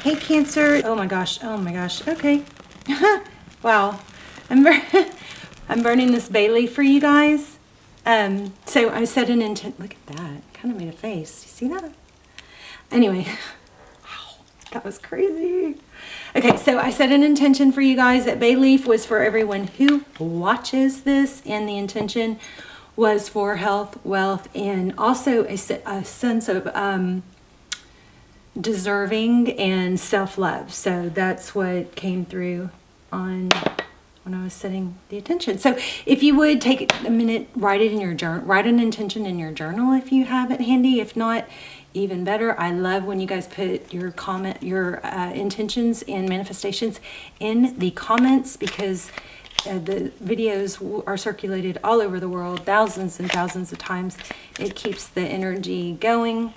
Hey, Cancer. Oh my gosh. Oh my gosh. Okay. Wow. I'm burning this bay leaf for you guys. So I set an intent. Look at that. Kind of made a face. You see that? Anyway. Wow. That was crazy. Okay, so I set an intention for you guys that bay leaf was for everyone who watches this, and the intention was for health, wealth, and also a sense of deserving and self-love. So that's what came through on when I was setting the intention. So if you would take a minute, write it in your journal, write an intention in your journal if you have it handy. If not, even better. I love when you guys put your intentions and manifestations in the comments, because the videos are circulated all over the world, thousands and thousands of times. It keeps the energy going.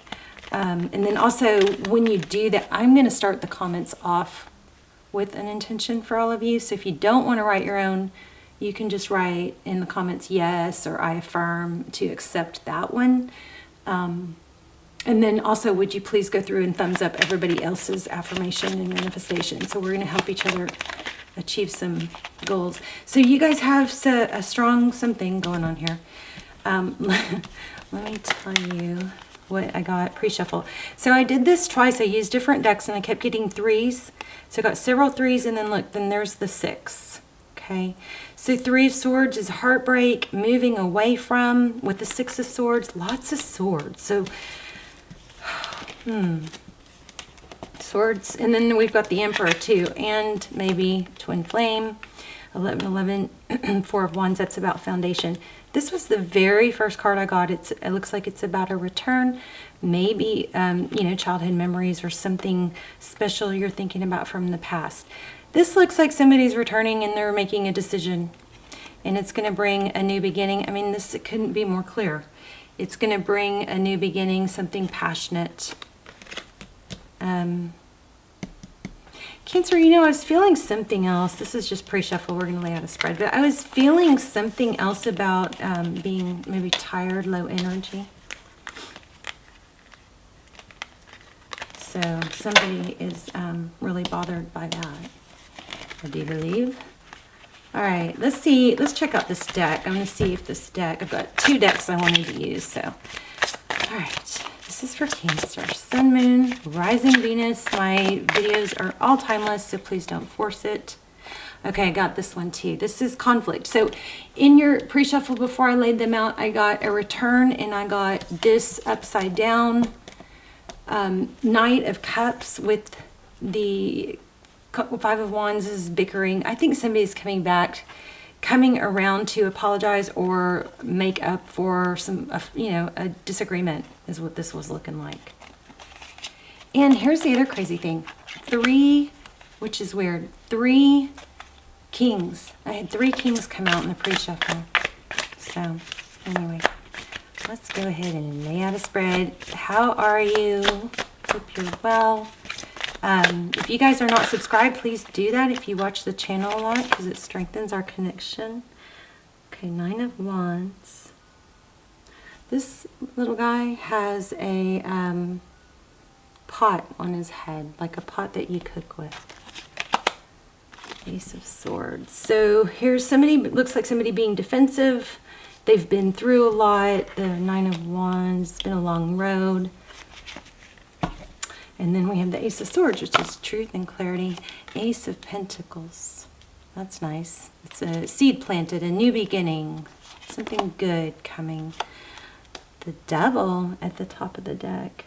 And then also when you do that, I'm going to start the comments off with an intention for all of you. So if you don't want to write your own, you can just write in the comments yes, or I affirm to accept that one. And then also, would you please go through and thumbs up everybody else's affirmation and manifestation. So we're going to help each other achieve some goals. So you guys have a strong something going on here. Let me tell you what I got pre-shuffle. So I did this twice. I used different decks and I kept getting threes. So I got several threes, and then look, then there's the 6. Okay. So 3 of Swords is heartbreak, moving away from, with the 6 of Swords, lots of swords. So, swords. And then we've got the Emperor too, and maybe Twin Flame, 11, 4 of Wands. That's about foundation. This was the very first card I got. It looks like it's about a return, maybe, childhood memories or something special you're thinking about from the past. This looks like somebody's returning and they're making a decision, and it's going to bring a new beginning. I mean, it couldn't be more clear. It's going to bring a new beginning, something passionate. Cancer, I was feeling something else. This is just pre-shuffle. We're going to lay out a spread. But I was feeling something else about being maybe tired, low energy. So somebody is really bothered by that, I do believe. All right, let's see. Let's check out this deck. I'm going to see if this deck, I've got 2 decks I wanted to use. So, all right. This is for Cancer. Sun, Moon, Rising Venus. My videos are all timeless, so please don't force it. Okay, I got this one too. This is conflict. So in your pre-shuffle, before I laid them out, I got a return, and I got this upside down Knight of Cups with the 5 of Wands is bickering. I think somebody's coming around to apologize or make up for some, a disagreement is what this was looking like. And here's the other crazy thing. 3, which is weird, 3 kings. I had 3 kings come out in the pre-shuffle. So anyway, let's go ahead and lay out a spread. How are you? Hope you're well. If you guys are not subscribed, please do that if you watch the channel a lot, because it strengthens our connection. Okay, 9 of Wands. This little guy has a pot on his head, like a pot that you cook with. Ace of Swords. So here's somebody, looks like somebody being defensive. They've been through a lot. The 9 of Wands, it's been a long road. And then we have the Ace of Swords, which is truth and clarity. Ace of Pentacles. That's nice. It's a seed planted, a new beginning. Something good coming. The Devil at the top of the deck.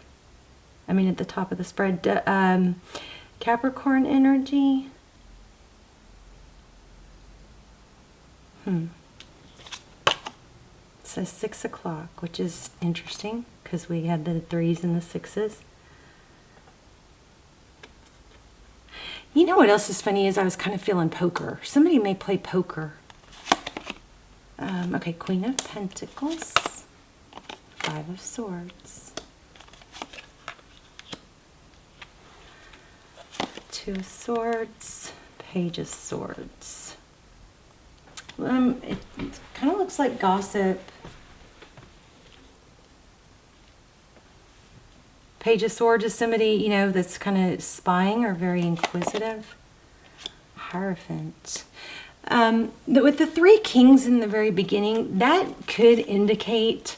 I mean, at the top of the spread. Capricorn energy. It says 6 o'clock, which is interesting because we had the 3s and the 6s. You know what else is funny is I was kind of feeling poker. Somebody may play poker. Okay, Queen of Pentacles. 5 of Swords. 2 of Swords. Page of Swords. It kind of looks like gossip. Page of Swords is somebody, you know, that's kind of spying or very inquisitive. Hierophant. With the 3 kings in the very beginning, that could indicate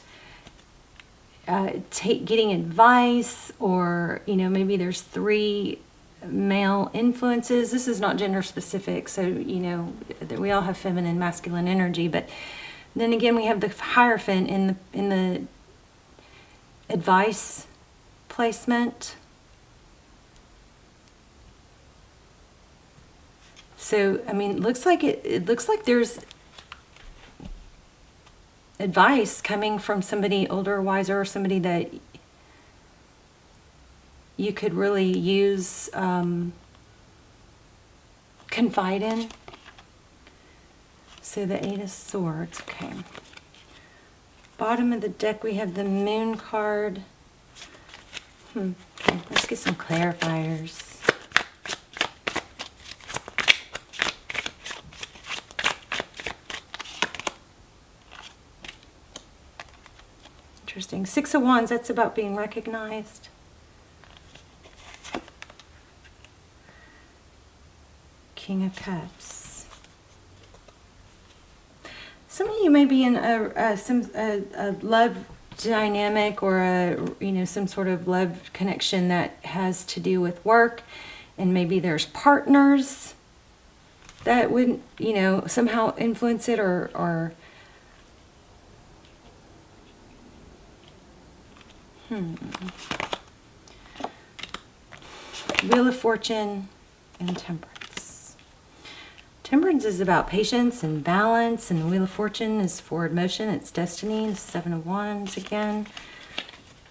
getting advice, or, you know, maybe there's 3 male influences. This is not gender specific, so, you know, we all have feminine, masculine energy, but then again, we have the Hierophant in the advice placement. So, I mean, it looks like there's advice coming from somebody older, wiser, or somebody that you could really use, confide in. So the 8 of Swords, okay. Bottom of the deck, we have the Moon card. Okay, let's get some clarifiers. Interesting. 6 of Wands, that's about being recognized. King of Cups. Some of you may be in a love dynamic, or some sort of love connection that has to do with work, and maybe there's partners that would, you know, somehow influence it, or Wheel of Fortune and Temperance. Temperance is about patience and balance, and the Wheel of Fortune is forward motion, it's destiny. The 7 of Wands again.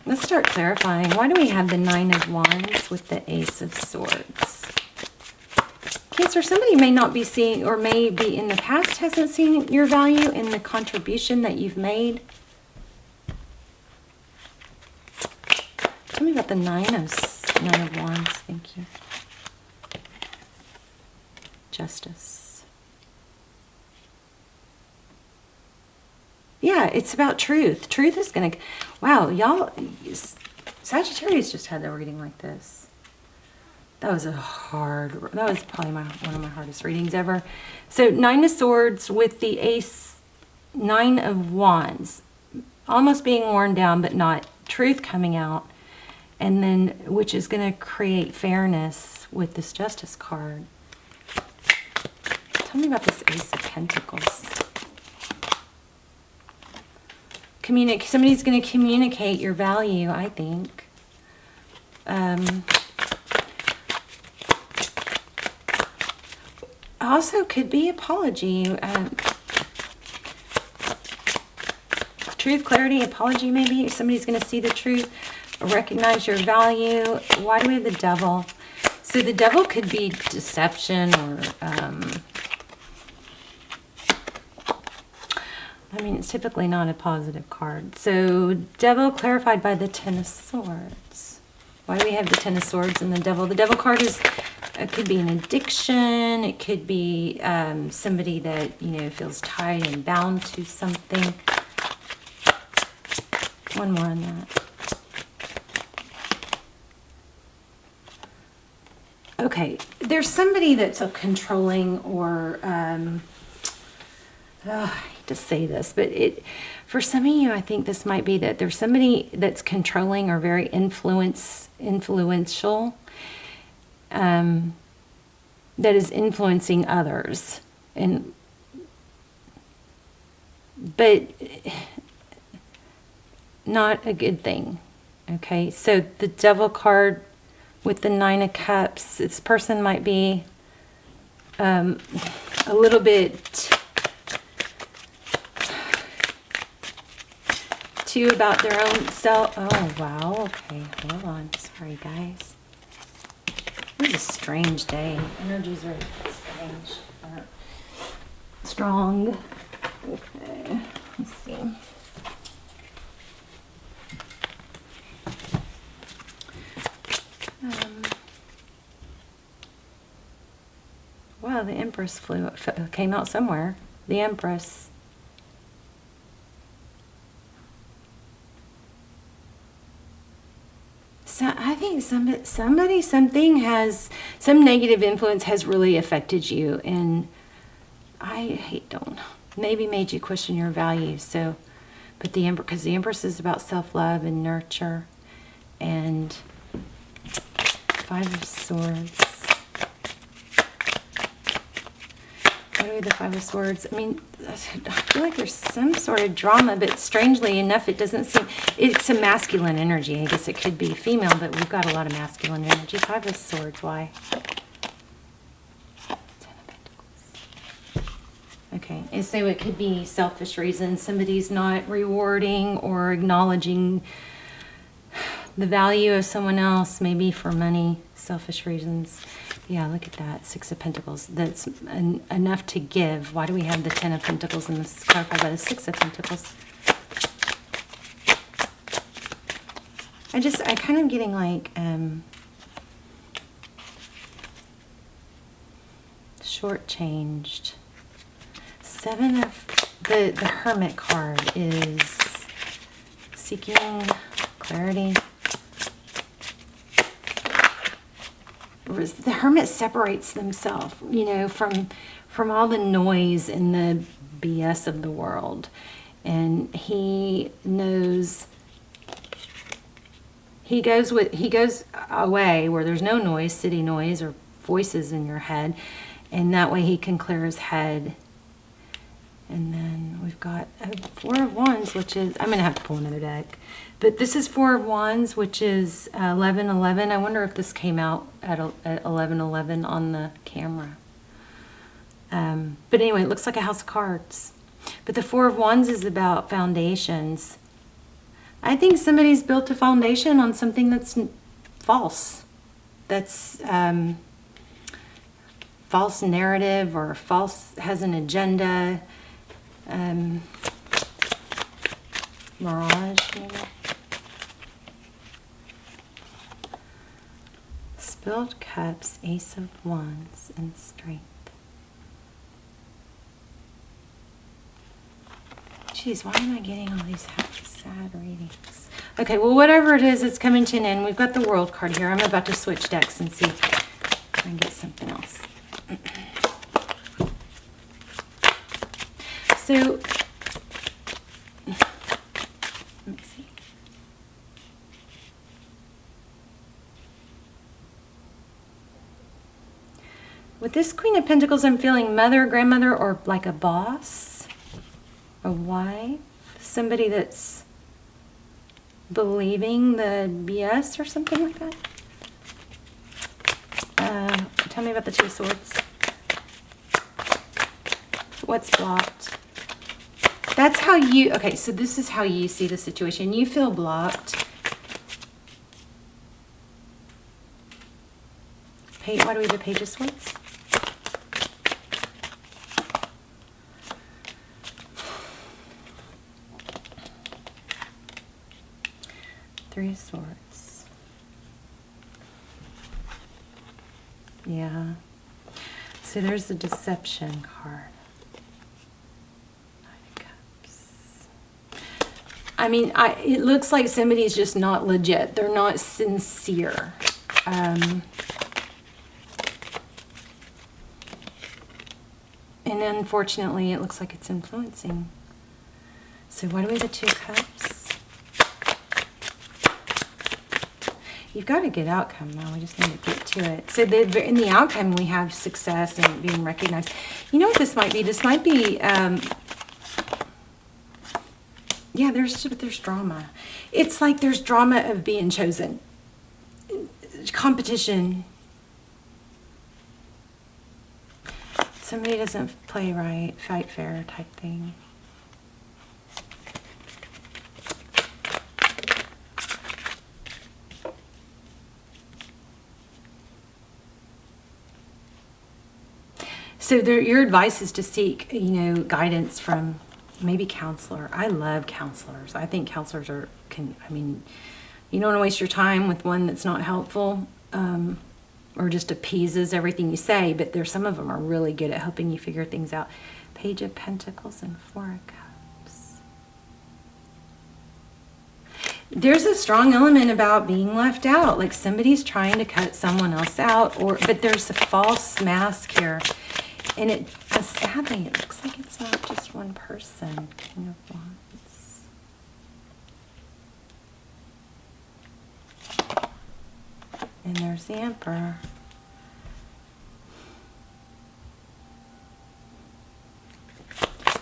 Let's start clarifying. Why do we have the 9 of Wands with the Ace of Swords? Cancer, somebody may not be seeing, or may be in the past hasn't seen your value in the contribution that you've made. Tell me about the 9 of Wands. Thank you. Justice. Yeah, it's about truth. Truth is going to... Wow, y'all... Sagittarius just had their reading like this. That was probably one of my hardest readings ever. So 9 of Swords with the Ace, 9 of Wands. Almost being worn down, but not. Truth coming out. And then, which is going to create fairness with this Justice card. Tell me about this Ace of Pentacles. Somebody's going to communicate your value, I think. Also could be apology. Truth, clarity, apology maybe. Somebody's going to see the truth, recognize your value. Why do we have the Devil? So the Devil could be deception, or... I mean, it's typically not a positive card. So Devil clarified by the 10 of Swords. Why do we have the 10 of Swords and the Devil? The Devil card is... It could be an addiction. It could be somebody that, you know, feels tied and bound to something. One more on that. Okay, there's somebody that's a controlling, or I hate to say this, but for some of you, I think this might be that there's somebody that's controlling or very influential, that is influencing others, but not a good thing. Okay, so the Devil card with the 9 of Cups, this person might be a little bit too about their own self. Oh, wow. Okay, hold on. Sorry, guys. This is a strange day. Energies are strange. Strong. Okay, let's see. Wow, the Empress came out somewhere. The Empress. So something has, some negative influence has really affected you, and don't, maybe made you question your values. So, but the Empress, because the Empress is about self-love and nurture, and Five of Swords. What are the Five of Swords? I mean, I feel like there's some sort of drama, but strangely enough, it doesn't seem, it's a masculine energy. I guess it could be female, but we've got a lot of masculine energy. Five of Swords, why? Ten of Pentacles. Okay, and so it could be selfish reasons. Somebody's not rewarding or acknowledging the value of someone else, maybe for money, selfish reasons. Yeah, look at that, Six of Pentacles. That's enough to give. Why do we have the Ten of Pentacles and this clarified by the Six of Pentacles? I kind of getting like shortchanged. Seven of the Hermit card is seeking clarity. The Hermit separates themselves, you know, from all the noise and the BS of the world, and he knows. He goes away where there's no noise, city noise, or voices in your head, and that way he can clear his head. And then we've got Four of Wands, which is, I'm going to have to pull another deck. But this is Four of Wands, which is 11:11. I wonder if this came out at 11:11 on the camera. But anyway, it looks like a house of cards. But the Four of Wands is about foundations. I think somebody's built a foundation on something that's false. That's false narrative, or has an agenda. Mirage, maybe. Spilled Cups, Ace of Wands, and Strength. Jeez, why am I getting all these sad readings? Okay, well, whatever it is, it's coming to an end. We've got the World card here. I'm about to switch decks and see if I can get something else. So, let me see. With this Queen of Pentacles, I'm feeling mother, grandmother, or like a boss, a wife, somebody that's believing the BS or something like that. Tell me about the Two of Swords. What's blocked? That's how you, okay, so this is how you see the situation. You feel blocked. Why do we have the Page of Swords? Three of Swords. Yeah. So there's the Deception card. I mean, it looks like somebody's just not legit. They're not sincere. And unfortunately, it looks like it's influencing. So why do we have the Two of Cups? You've got a good outcome now. We just need to get to it. So in the outcome, we have success and being recognized. You know what this might be? This might be... yeah, there's drama. It's like there's drama of being chosen. Competition. Somebody doesn't play right, fight fair type thing. So your advice is to seek, you know, guidance from maybe counselor. I love counselors. I think counselors I mean, you don't want to waste your time with one that's not helpful or just appeases everything you say, but some of them are really good at helping you figure things out. Page of Pentacles and Four of Cups. there's a strong element about being left out, like somebody's trying to cut someone else out, but there's a false mask here. And sadly, it looks like it's not just one person. King of Wands. And there's the Emperor.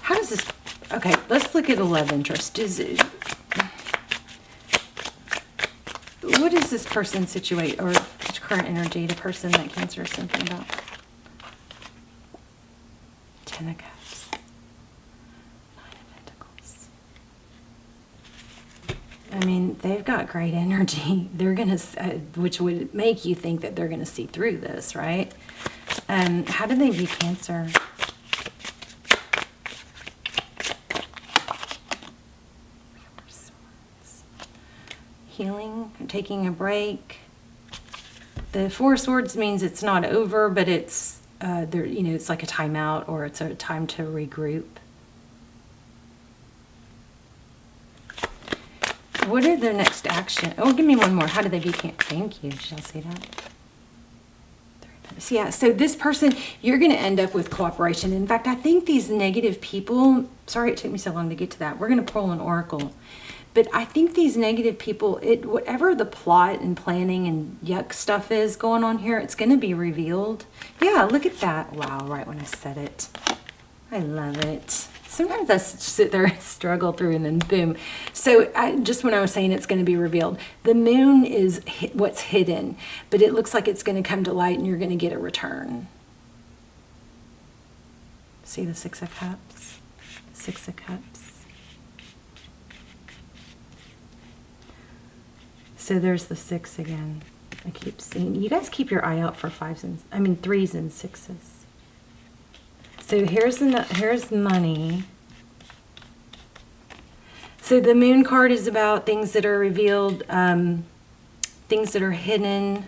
How does this... Okay, let's look at a love interest. What is this person situate, or current energy, the person that Cancer is thinking about? Ten of Cups. Nine of Pentacles. I mean, they've got great energy. They're going to, which would make you think that they're going to see through this, right? How do they view Cancer? Healing, taking a break. The Four of Swords means it's not over, but it's there. You know, it's like a timeout, or it's a time to regroup. What are their next action? Oh, give me one more. How do they view Cancer? Thank you. Shall I see that? So yeah, so this person, you're going to end up with cooperation. In fact, I think these negative people, sorry it took me so long to get to that. We're going to pull an oracle. But I think these negative people, whatever the plot and planning and yuck stuff is going on here, it's going to be revealed. Yeah, look at that. Wow, right when I said it. I love it. Sometimes I sit there and struggle through and then boom. So just when I was saying it's going to be revealed, the moon is what's hidden, but it looks like it's going to come to light and you're going to get a return. See the Six of Cups? Six of Cups. So there's the six again. I keep seeing, you guys keep your eye out for threes and sixes. So here's money. So the moon card is about things that are revealed, things that are hidden.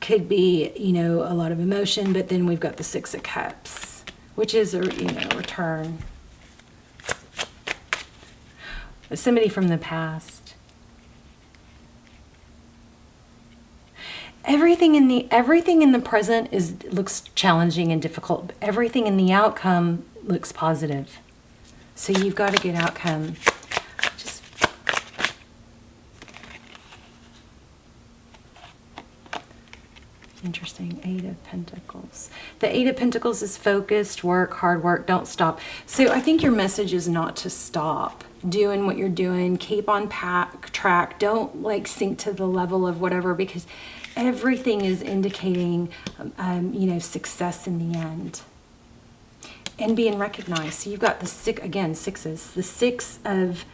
Could be, you know, a lot of emotion, but then we've got the Six of Cups, which is a return. Somebody from the past. Everything in the present looks challenging and difficult. Everything in the outcome looks positive. So you've got a good outcome. Just interesting. Eight of Pentacles. The Eight of Pentacles is focused work, hard work, don't stop. So I think your message is not to stop doing what you're doing. Keep on track. Don't like sink to the level of whatever, because everything is indicating, success in the end and being recognized. So you've got the sixes, the Six of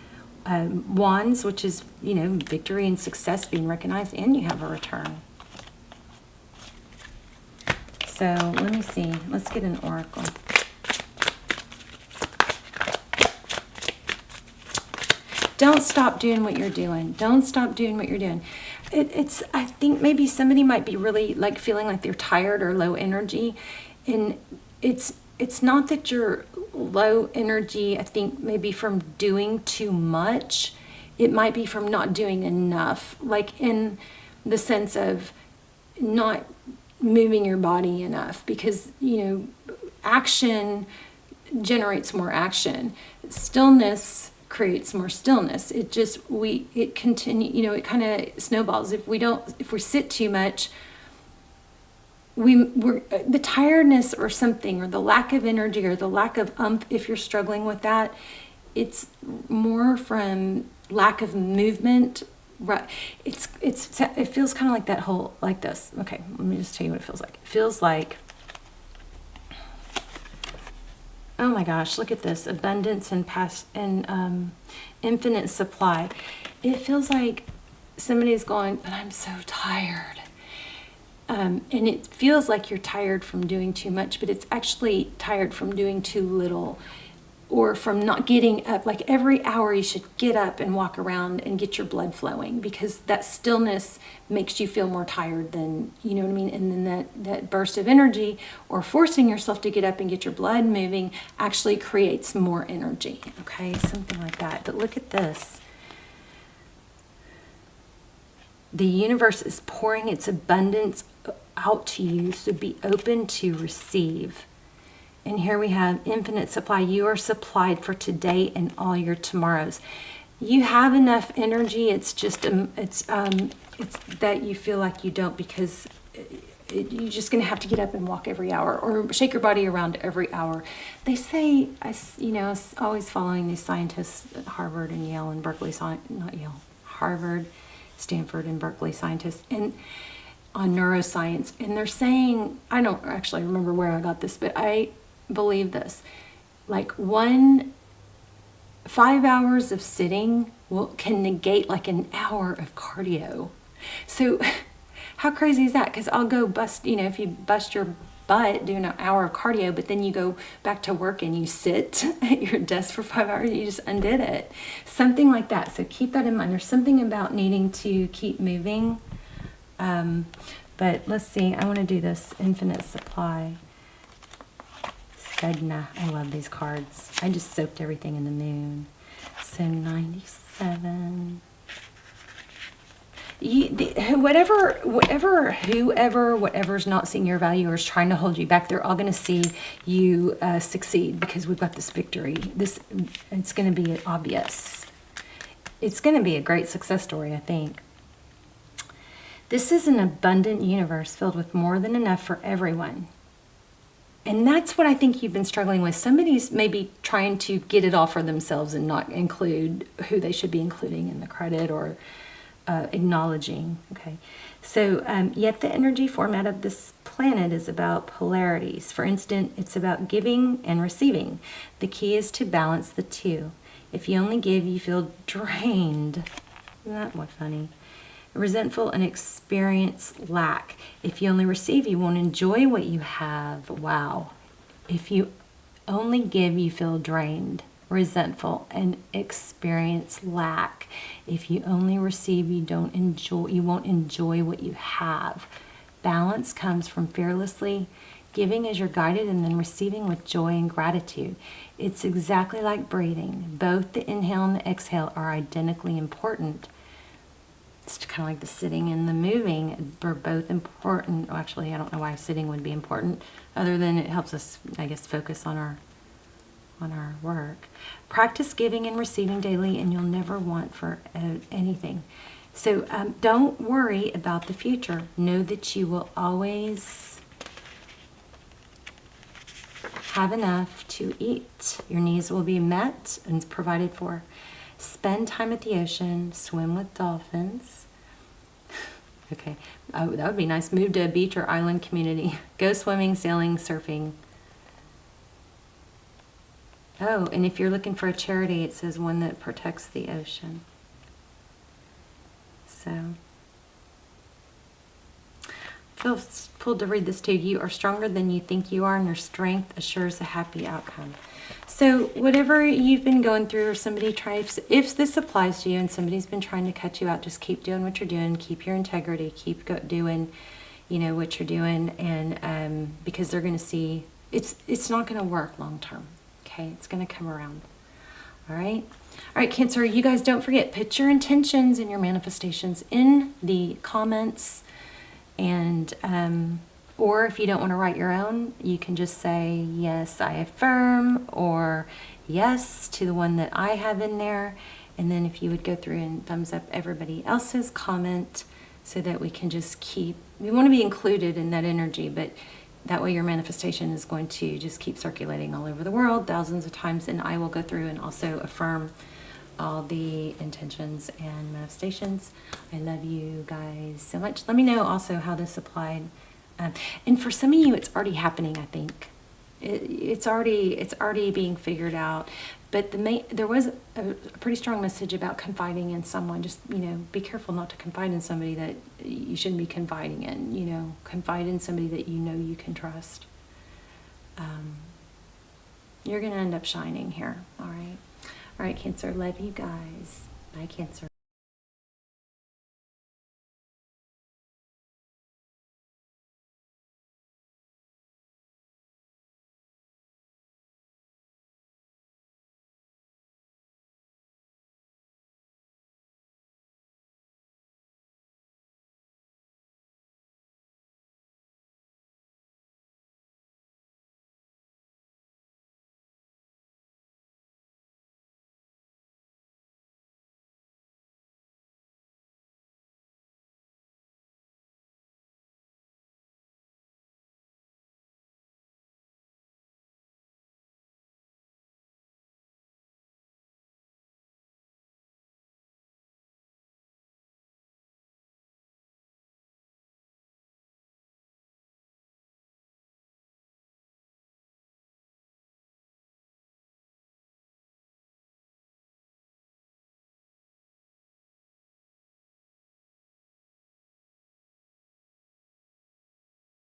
Wands, which is, victory and success being recognized, and you have a return. So let me see. Let's get an oracle. Don't stop doing what you're doing. Don't stop doing what you're doing. I think maybe somebody might be really like feeling like they're tired or low energy. And it's not that you're low energy, I think maybe from doing too much. It might be from not doing enough, like in the sense of not moving your body enough, because, action generates more action. Stillness creates more stillness. It kind of snowballs. If we sit too much, we're the tiredness or something, or the lack of energy, or the lack of if you're struggling with that, it's more from lack of movement. Right. It feels kind of like that whole, like this. Okay, let me just tell you what it feels like. It feels like, oh my gosh, look at this. Abundance and infinite supply. It feels like somebody's going, but I'm so tired. And it feels like you're tired from doing too much, but it's actually tired from doing too little, or from not getting up. Like every hour you should get up and walk around and get your blood flowing, because that stillness makes you feel more tired than, you know what I mean? And then that burst of energy, or forcing yourself to get up and get your blood moving, actually creates more energy. Okay, something like that. But look at this. The universe is pouring its abundance out to you, so be open to receive. And here we have infinite supply. You are supplied for today and all your tomorrows. You have enough energy. It's just it's that you feel like you don't, because you're just going to have to get up and walk every hour or shake your body around every hour. They say, always following these scientists at Harvard and Yale and Berkeley, not Yale, Harvard, Stanford and Berkeley scientists, and on neuroscience. And they're saying, I don't actually remember where I got this, but I believe this, like 5 hours of sitting can negate like an hour of cardio. So how crazy is that? Because I'll go bust, if you bust your butt doing an hour of cardio, but then you go back to work and you sit at your desk for 5 hours, you just undid it. Something like that. So keep that in mind. There's something about needing to keep moving. But let's see. I want to do this infinite supply. Sedna. I love these cards. I just soaked everything in the moon. So 97. Whoever's not seeing your value or is trying to hold you back, they're all going to see you succeed, because we've got this victory. It's going to be obvious. It's going to be a great success story, I think. This is an abundant universe filled with more than enough for everyone. And that's what I think you've been struggling with. Somebody's maybe trying to get it all for themselves and not include who they should be including in the credit or acknowledging. Okay, so yet the energy format of this planet is about polarities. For instance, it's about giving and receiving. The key is to balance the two. If you only give, you feel drained. Isn't that what funny? Resentful and experience lack. If you only receive, you won't enjoy what you have. Wow. If you only give, you feel drained, resentful, and experience lack. If you only receive, you won't enjoy what you have. Balance comes from fearlessly giving as you're guided, and then receiving with joy and gratitude. It's exactly like breathing. Both the inhale and the exhale are identically important. It's kind of like the sitting and the moving. They're both important. Well, actually, I don't know why sitting would be important, other than it helps us, I guess, focus on our work. Practice giving and receiving daily, and you'll never want for anything. So don't worry about the future. Know that you will always have enough to eat. Your needs will be met and provided for. Spend time at the ocean. Swim with dolphins. Okay, that would be nice. Move to a beach or island community. Go swimming, sailing, surfing. Oh, and if you're looking for a charity, it says one that protects the ocean. So, I feel pulled to read this to you. You are stronger than you think you are, and your strength assures a happy outcome. So whatever you've been going through, or somebody tries, if this applies to you and somebody's been trying to cut you out, just keep doing what you're doing. Keep your integrity. Keep doing, what you're doing, and because they're going to see it's not going to work long term. Okay, it's going to come around. All right, Cancer. You guys don't forget, put your intentions and your manifestations in the comments, and or if you don't want to write your own, you can just say, yes, I affirm, or yes to the one that I have in there. And then if you would go through and thumbs up everybody else's comment, so that we can just we want to be included in that energy, but that way your manifestation is going to just keep circulating all over the world thousands of times. And I will go through and also affirm all the intentions and manifestations. I love you guys so much. Let me know also how this applied. And for some of you, it's already happening, I think. It's already being figured out. But there was a pretty strong message about confiding in someone. Just, be careful not to confide in somebody that you shouldn't be confiding in. Confide in somebody that you can trust. You're going to end up shining here, all right? All right, Cancer, love you guys. Bye, Cancer.